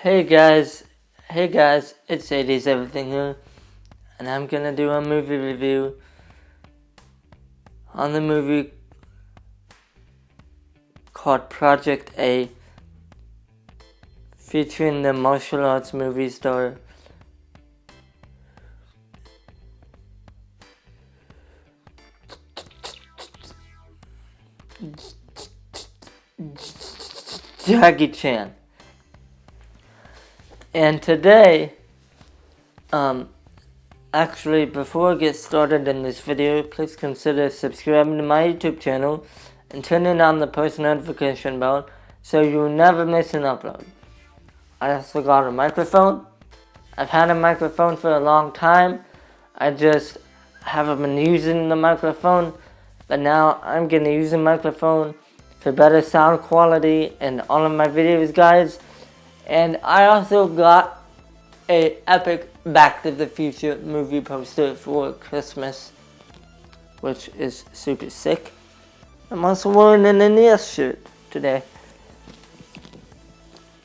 Hey guys, it's 80's everything here, and I'm gonna do a movie review on the movie called Project A, featuring the martial arts movie star Jackie Chan. And today, actually, before I get started in this video, please consider subscribing to my YouTube channel and turning on the post notification bell so you'll never miss an upload. I also got a microphone. I've had a microphone for a long time. I just haven't been using the microphone, but now I'm gonna use the microphone for better sound quality in all of my videos, guys. And I also got a epic Back to the Future movie poster for Christmas, which is super sick. I'm also wearing an NES shirt today.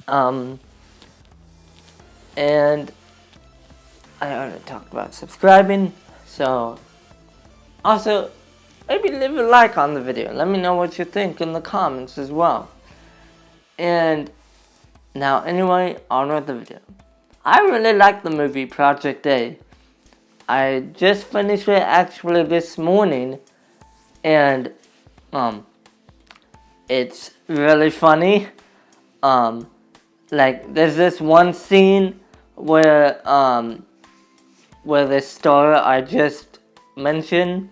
And I already talked about subscribing, so also maybe leave a like on the video. Let me know what you think in the comments as well. And now anyway, on with the video. I really like the movie Project A. I just finished it actually this morning, and it's really funny. Like there's this one scene where the star I just mentioned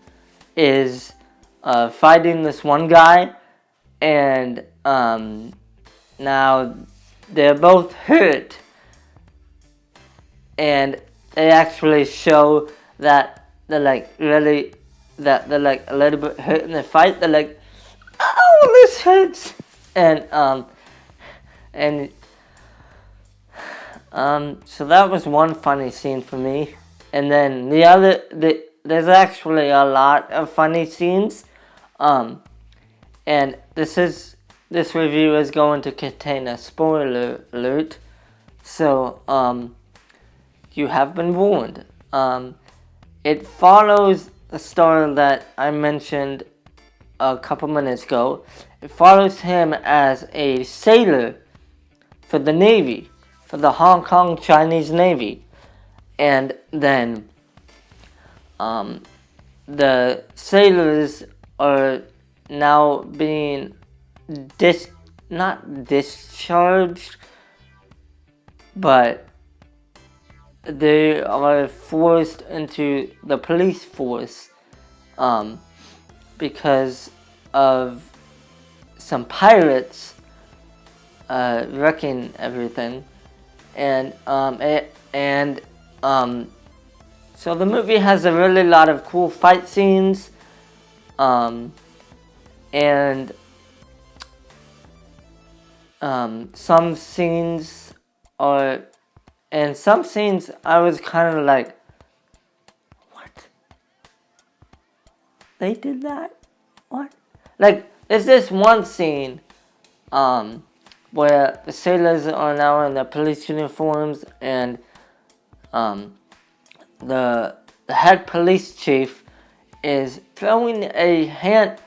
is fighting this one guy, and now they're both hurt, and they actually show that they're like really that they're like a little bit hurt in the fight. They're like, "Oh, this hurts," and so that was one funny scene for me. And then there's actually a lot of funny scenes. And this review is going to contain a spoiler alert. So, you have been warned. It follows the star that I mentioned a couple minutes ago. It follows him as a sailor for the Navy, for the Hong Kong Chinese Navy. And then the sailors are now being not discharged, but they are forced into the police force because of some pirates wrecking everything. And so the movie has a really lot of cool fight scenes, and some scenes I was kind of like, what? They did that? What? Like, there's this one scene, where the sailors are now in their police uniforms, and the head police chief is throwing a hand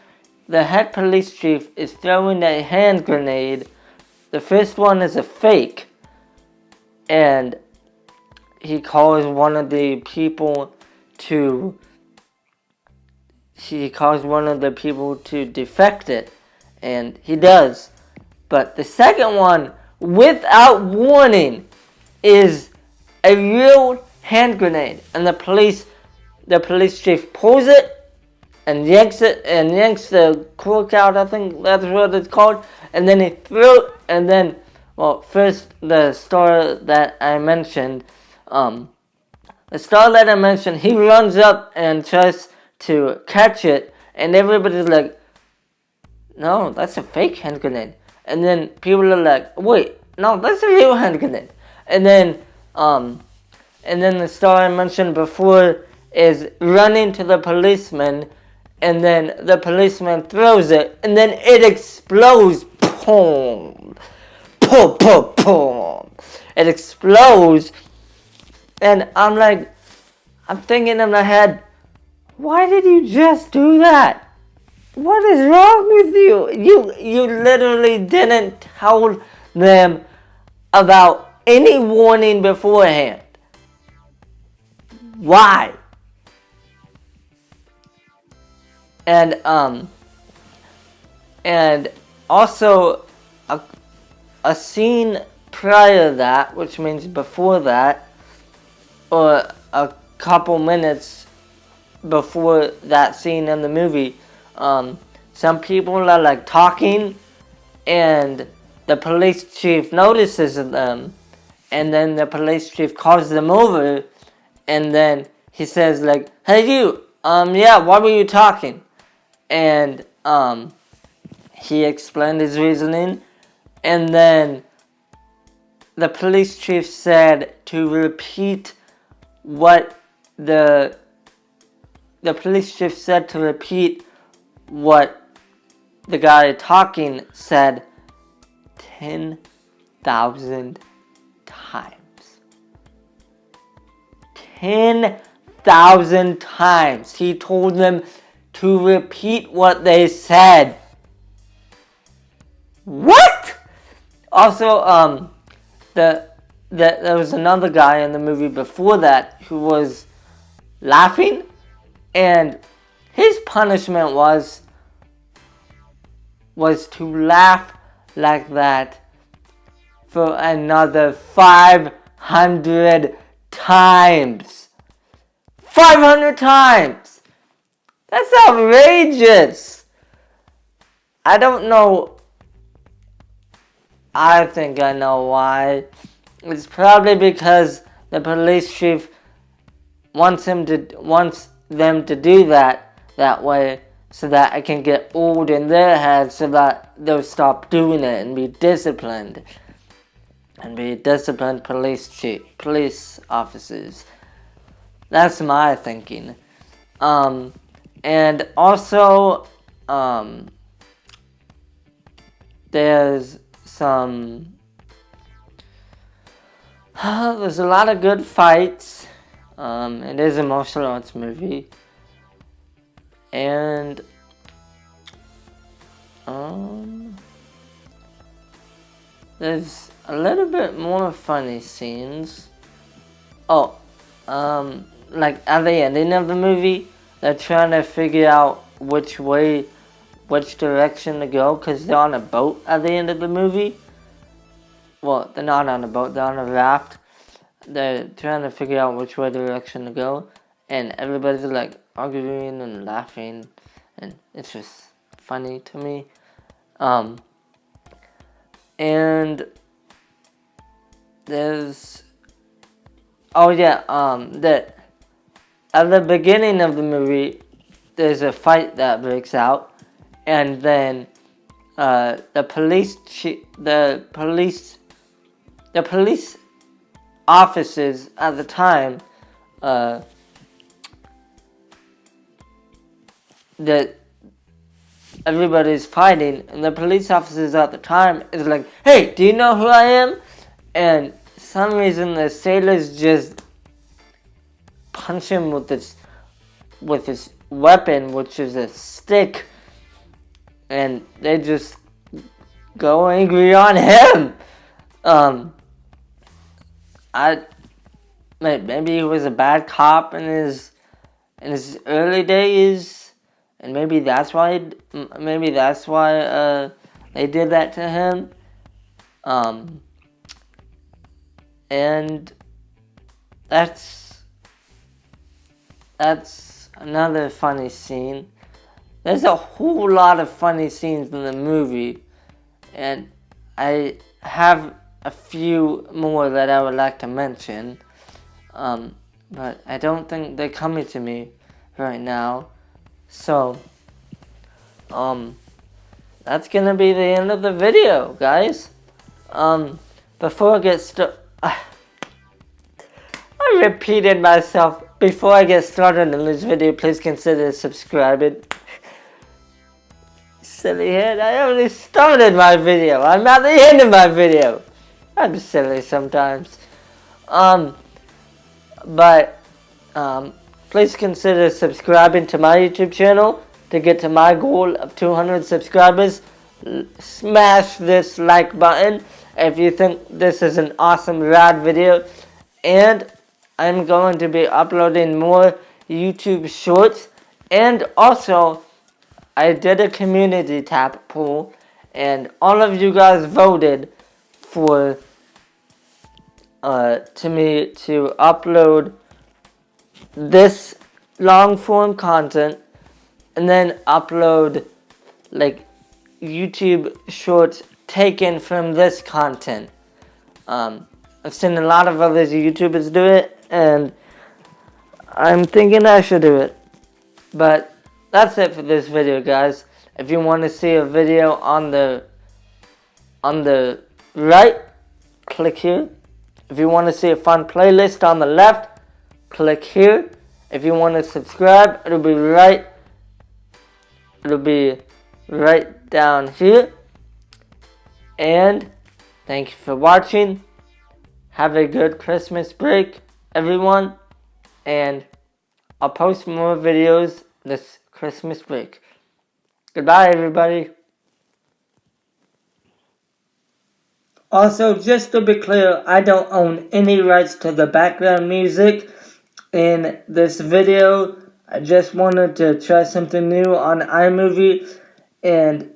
grenade. The first one is a fake, and he calls one of the people to defect it, and he does. But the second one, without warning, is a real hand grenade, and the police chief pulls it and yanks the cork out. I think that's what it's called. And then first the star that I mentioned, he runs up and tries to catch it, and everybody's like, "No, that's a fake hand grenade." And then people are like, "Wait, no, that's a real hand grenade." And then the star I mentioned before is running to the policeman, and then the policeman throws it, and then it explodes. Boom, boom, boom, boom. it explodes. And I'm thinking in my head, why did you just do that? What is wrong with you? You literally didn't tell them about any warning beforehand. Why? And also a scene prior to that, which means before that, or a couple minutes before that scene in the movie, some people are like talking, and the police chief notices them, and then the police chief calls them over, and then he says like, "Hey you, yeah, why were you talking?" And he explained his reasoning, and then the police chief said to repeat what the police chief said to repeat what the guy talking said 10,000 times. 10,000 times. He told them to repeat what they said. What? Also, there was another guy in the movie before that who was laughing, and his punishment was to laugh like that for another 500 times. 500 times! That's outrageous! I don't know. I think I know why. It's probably because the police chief wants them to do that way, so that it can get old in their heads, so that they'll stop doing it and be disciplined. And be disciplined police officers. That's my thinking. And also, there's there's a lot of good fights. It is a martial arts movie. And there's a little bit more funny scenes. Like at the ending of the movie, they're trying to figure out which direction to go, because they're on a boat at the end of the movie. Well, they're not on a boat, they're on a raft. They're trying to figure out which direction to go, and everybody's like arguing and laughing, and it's just funny to me. And there's that at the beginning of the movie, there's a fight that breaks out, and then the police officers at the time, that everybody's fighting, and the police officers at the time is like, "Hey, do you know who I am?" And for some reason the sailors just punch him with this weapon, which is a stick, and they just go angry on him. Maybe he was a bad cop in his early days, and maybe that's why they did that to him. And that's another funny scene. There's a whole lot of funny scenes in the movie, and I have a few more that I would like to mention, but I don't think they're coming to me right now. So, that's gonna be the end of the video, guys. Before I get started, I repeated myself. Before I get started in this video, please consider subscribing. Silly head, I already started my video. I'm at the end of my video. I'm silly sometimes. But please consider subscribing to my YouTube channel to get to my goal of 200 subscribers. Smash this like button if you think this is an awesome rad video. And I'm going to be uploading more YouTube shorts. And also, I did a community tab poll, and all of you guys voted for me to upload this long form content and then upload like YouTube shorts taken from this content. I've seen a lot of other YouTubers do it, and I'm thinking I should do it. But that's it for this video, guys. If you want to see a video on the right, click here. If you want to see a fun playlist on the left, click here. If you want to subscribe, it'll be right down here. And thank you for watching. Have a good Christmas break, everyone. And I'll post more videos this Christmas break. Goodbye, everybody. Also, just to be clear, I don't own any rights to the background music in this video. I just wanted to try something new on iMovie, and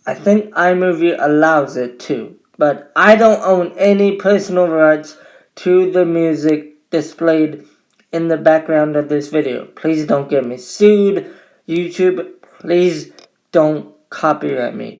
I think iMovie allows it too. But I don't own any personal rights to the music displayed in the background of this video. Please don't get me sued. YouTube, please don't copyright me.